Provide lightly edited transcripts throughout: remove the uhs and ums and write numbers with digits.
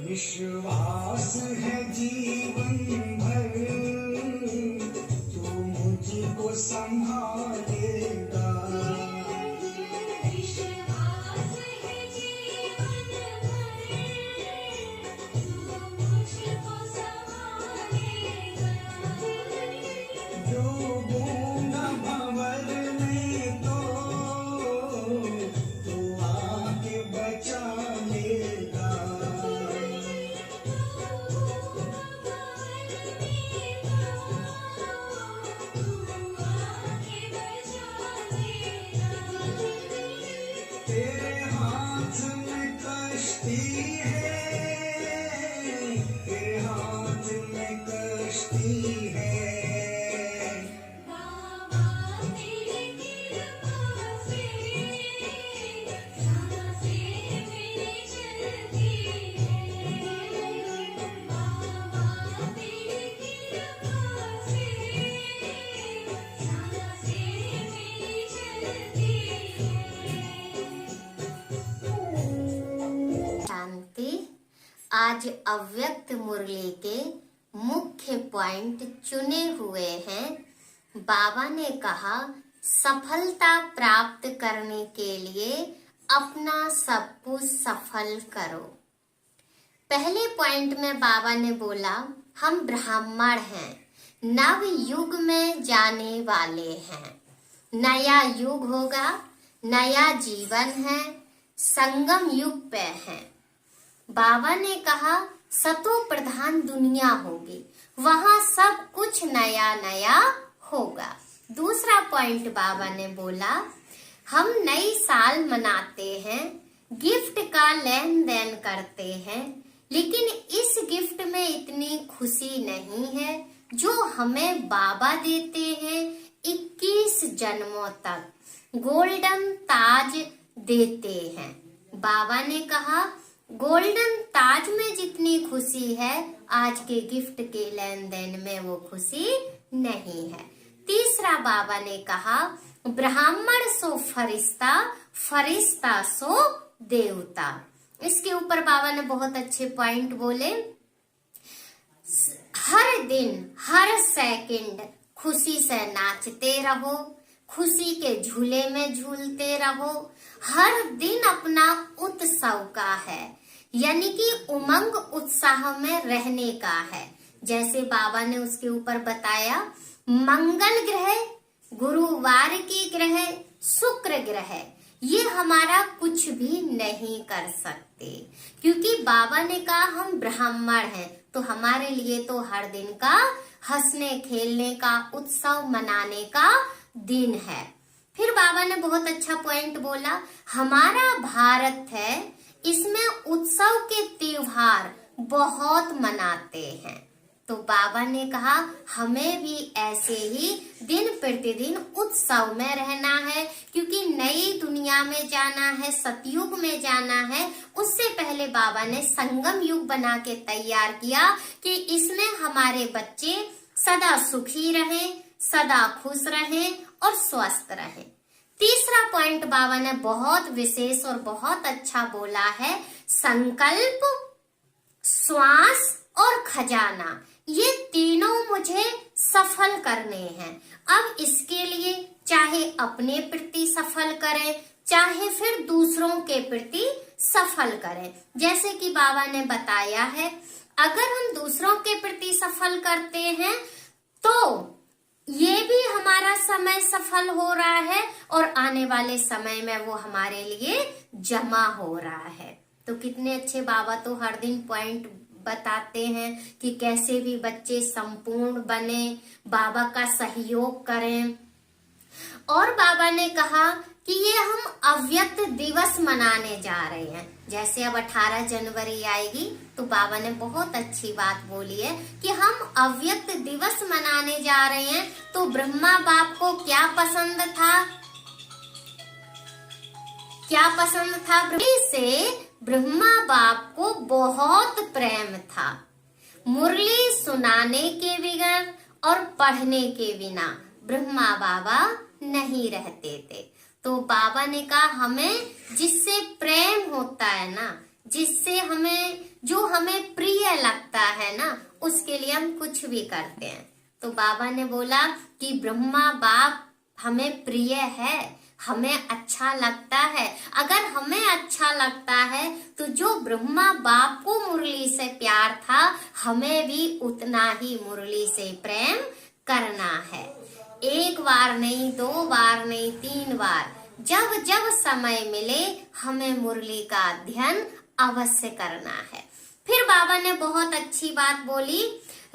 विश्वास है जीवन भर तू मुझको संभालेगा। विश्वास है जीवन भर तू मुझको संभालेगा। जो बूंदा भंवर में तो तू आके बचा लेगा। तेरे हाथ में कश्ती है, तेरे हाथ में कश्ती है। बाबा तेरी कृपा से सांसें मेरी चलती है। बाबा तेरी कृपा से सांसें मेरी चलती है। शांति। आज अव्यक्त मुरली के मुख्य पॉइंट चुने हुए हैं। बाबा ने कहा सफलता प्राप्त करने के लिए अपना सब कुछ सफल करो। पहले पॉइंट में बाबा ने बोला हम ब्राह्मण हैं, नव युग में जाने वाले हैं। नया युग होगा, नया जीवन है, संगम युग पे है। बाबा ने कहा सतो प्रधान दुनिया होगी, वहां सब कुछ नया नया होगा। दूसरा पॉइंट बाबा ने बोला हम नई साल मनाते हैं, गिफ्ट का लेन देन करते हैं, लेकिन इस गिफ्ट में इतनी खुशी नहीं है जो हमें बाबा देते हैं 21 जन्मों तक गोल्डन ताज देते हैं। बाबा ने कहा गोल्डन ताज में जितनी खुशी है आज के गिफ्ट के लेन देन में वो खुशी नहीं है। तीसरा बाबा ने कहा ब्राह्मण सो फरिश्ता, फरिश्ता सो देवता। इसके ऊपर बाबा ने बहुत अच्छे पॉइंट बोले। हर दिन हर सेकंड खुशी से नाचते रहो, खुशी के झूले में झूलते रहो। हर दिन अपना उत्सव का है, यानी कि उमंग उत्साह में रहने का है। जैसे बाबा ने उसके ऊपर बताया मंगल ग्रह, गुरुवार की ग्रह, शुक्र ग्रह ये हमारा कुछ भी नहीं कर सकते, क्योंकि बाबा ने कहा हम ब्राह्मण हैं तो हमारे लिए तो हर दिन का हंसने खेलने का उत्सव मनाने का दिन है। फिर बाबा ने बहुत अच्छा पॉइंट बोला हमारा भारत है, इसमें उत्सव के त्योहार बहुत मनाते हैं। तो बाबा ने कहा हमें भी ऐसे ही दिन प्रतिदिन उत्सव में रहना है, क्योंकि नई दुनिया में जाना है, सतयुग में जाना है। उससे पहले बाबा ने संगम युग बना के तैयार किया कि इसमें हमारे बच्चे सदा सुखी रहें, सदा खुश रहें और स्वस्थ रहें। तीसरा पॉइंट बाबा ने बहुत विशेष और बहुत अच्छा बोला है संकल्प, श्वास और खजाना, ये तीनों मुझे सफल करने हैं। अब इसके लिए चाहे अपने प्रति सफल करें, चाहे फिर दूसरों के प्रति सफल करें। जैसे कि बाबा ने बताया है अगर हम दूसरों के प्रति सफल करते हैं तो ये भी हमारा समय सफल हो रहा है और आने वाले समय में वो हमारे लिए जमा हो रहा है। तो कितने अच्छे बाबा तो हर दिन पॉइंट बताते हैं कि कैसे भी बच्चे संपूर्ण बने, बाबा का सहयोग करें। और बाबा ने कहा कि ये हम अव्यक्त दिवस मनाने जा रहे हैं। जैसे अब 18 जनवरी आएगी तो बाबा ने बहुत अच्छी बात बोली है कि हम अव्यक्त दिवस मनाने जा रहे हैं। तो ब्रह्मा बाप को क्या पसंद था, क्या पसंद था? से ब्रह्मा बाप को बहुत प्रेम था। मुरली सुनाने के बगैर और पढ़ने के बिना ब्रह्मा बाबा नहीं रहते थे। तो बाबा ने कहा हमें जिससे प्रेम होता है ना, जिससे जो हमें प्रिय लगता है ना, उसके लिए हम कुछ भी करते हैं। तो बाबा ने बोला कि ब्रह्मा बाप हमें प्रिय है, हमें अच्छा लगता है। अगर हमें अच्छा लगता है तो जो ब्रह्मा बाप को मुरली से प्यार था, हमें भी उतना ही मुरली से प्रेम करना है। एक बार नहीं, 2 बार नहीं, 3 बार, जब जब समय मिले हमें मुरली का अध्ययन अवश्य करना है। फिर बाबा ने बहुत अच्छी बात बोली,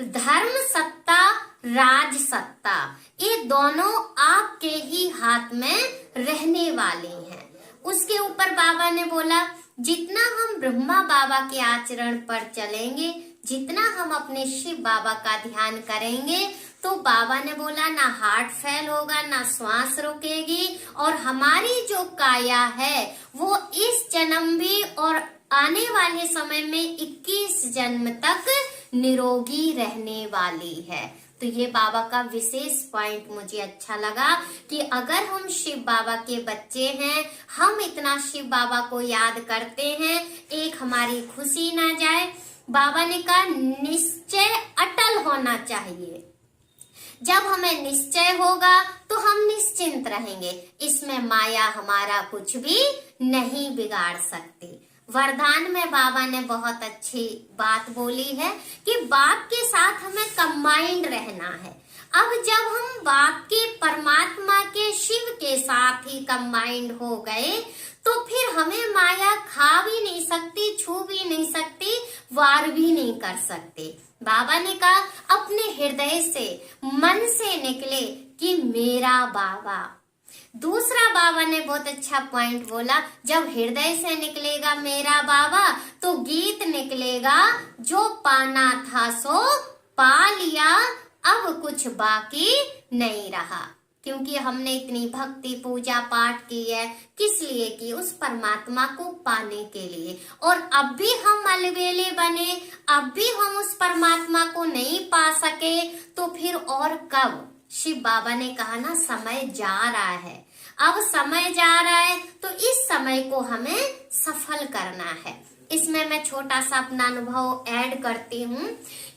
धर्म सत्ता राज सत्ता, ये दोनों आपके ही हाथ में रहने वाली हैं। उसके ऊपर बाबा ने बोला, जितना हम ब्रह्मा बाबा के आचरण पर चलेंगे, जितना हम अपने शिव बाबा का ध्यान करेंगे, तो बाबा ने बोला ना हार्ट फेल होगा, ना श्वास रुकेगी, और हमारी जो काया है वो इस जन्म भी और आने वाले समय में 21 जन्म तक निरोगी रहने वाली है। तो ये बाबा का विशेष पॉइंट मुझे अच्छा लगा कि अगर हम शिव बाबा के बच्चे हैं, हम इतना शिव बाबा को याद करते हैं, एक हमारी खुशी ना जाए। बाबा ने कहा निश्चय अटल होना चाहिए। जब हमें निश्चय होगा तो हम निश्चिंत रहेंगे, इसमें माया हमारा कुछ भी नहीं बिगाड़ सकती। वरदान में बाबा ने बहुत अच्छी बात बोली है कि बाप के साथ हमें कंबाइंड रहना है। अब जब हम बाप के परमात्मा के शिव के साथ ही कंबाइंड हो गए, तो फिर हमें माया खा भी नहीं सकती, छू भी नहीं सकती, वार भी नहीं कर सकती। बाबा ने कहा अपने हृदय से, मन से निकले कि मेरा बाबा। दूसरा बाबा ने बहुत अच्छा पॉइंट बोला, जब हृदय से निकलेगा मेरा बाबा, तो गीत निकलेगा, जो पाना था सो पा लिया, अब कुछ बाकी नहीं रहा। क्योंकि हमने इतनी भक्ति पूजा पाठ की है, किस लिए की? उस परमात्मा को पाने के लिए। और अब भी हम अलबेले बने, अब भी हम उस परमात्मा को नहीं पा सके, तो फिर और कब? शिव बाबा ने कहा ना समय जा रहा है, अब समय जा रहा है, तो इस समय को हमें सफल करना है। इसमें मैं छोटा सा अपना अनुभव ऐड करती हूँ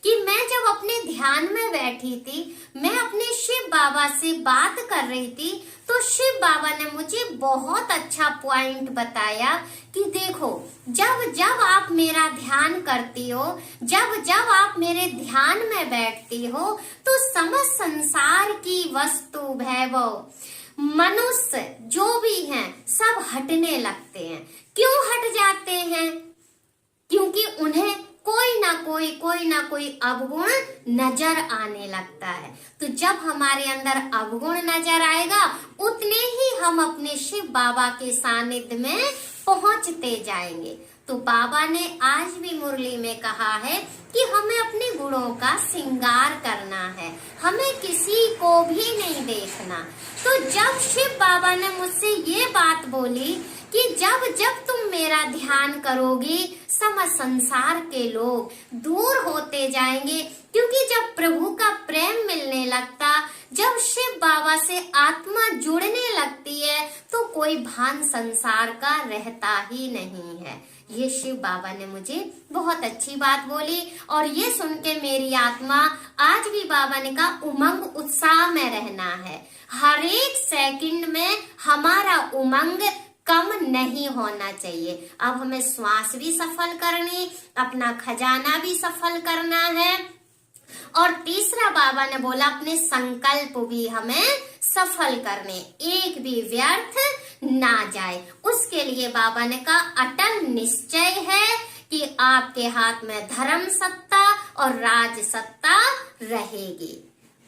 कि मैं जब अपने ध्यान में बैठी थी, मैं अपने शिव बाबा से बात कर रही थी, तो शिव बाबा ने मुझे बहुत अच्छा पॉइंट बताया कि देखो, जब जब आप मेरा ध्यान करती हो, जब जब आप मेरे ध्यान में बैठती हो, तो समस्त संसार की वस्तु वैभव, मनुष्य जो भी हैं, सब हटने लगते हैं। क्यों हट जाते हैं? क्योंकि उन्हें कोई ना कोई अवगुण नजर आने लगता है। तो जब हमारे अंदर अवगुण नजर आएगा, उतने ही हम अपने शिव बाबा के सानिध्य में पहुंचते जाएंगे। तो बाबा ने आज भी मुरली में कहा है कि हमें अपने गुणों का श्रृंगार करना है, हमें किसी को भी नहीं देखना। तो जब शिव बाबा ने मुझसे ये बात बोली कि जब जब तुम मेरा ध्यान करोगी, समस्त संसार के लोग दूर होते जाएंगे, क्योंकि जब प्रभु का प्रेम मिलने लगता, जब शिव बाबा से आत्मा जुड़ने लगती है, तो कोई भान संसार का रहता ही नहीं है। ये शिव बाबा ने मुझे बहुत अच्छी बात बोली, और ये सुन के मेरी आत्मा आज भी, बाबा ने कहा, उमंग उत्साह में रहना है। हर एक सेकंड में हमारा उमंग कम नहीं होना चाहिए। अब हमें श्वास भी सफल करनी, अपना खजाना भी सफल करना है, और तीसरा बाबा ने बोला अपने संकल्प भी हमें सफल करने, एक भी व्यर्थ ना जाए। उसके लिए बाबा ने कहा अटल निश्चय है कि आपके हाथ में धर्म सत्ता और राज सत्ता रहेगी।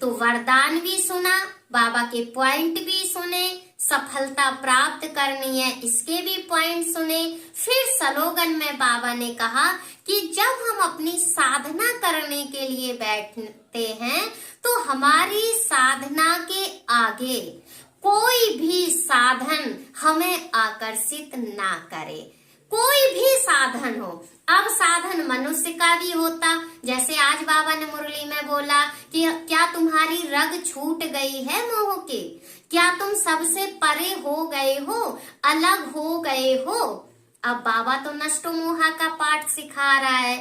तो वरदान भी सुना, बाबा के पॉइंट भी सुने, सफलता प्राप्त करनी है इसके भी पॉइंट सुने। फिर स्लोगन में बाबा ने कहा कि जब हम अपनी साधना करने के लिए बैठते हैं, तो हमारी साधना के आगे कोई भी साधन हमें आकर्षित ना करे। कोई भी साधन हो, अब साधन मनुष्य का भी होता, जैसे आज बाबा ने मुरली में बोला कि क्या तुम्हारी रग छूट गई है मोह के, क्या तुम सबसे परे हो गए हो, अलग हो गए हो, अब बाबा तो नष्टो मोहा का पाठ सिखा रहा है,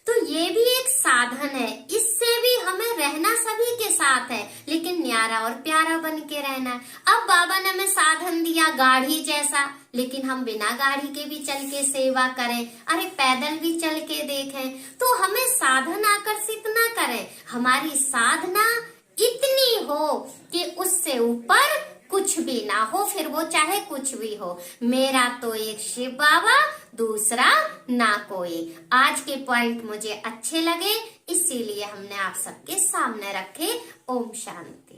तो ये भी एक साधन है। इससे भी हमें रहना सभी के साथ है, लेकिन न्यारा और प्यारा बन के रहना है। अब बाबा ने हमें साधन दिया गाड़ी जैसा, लेकिन हम बिना गाड़ी के भी चल के सेवा करें, अरे पैदल भी चल के देखें। तो हमें साधन आकर्षित ना करें, हमारी साधना इतनी हो कि उससे ऊपर कुछ भी ना हो, फिर वो चाहे कुछ भी हो। मेरा तो एक शिव बाबा, दूसरा ना कोई। आज के पॉइंट मुझे अच्छे लगे, इसीलिए हमने आप सबके सामने रखे। ओम शांति।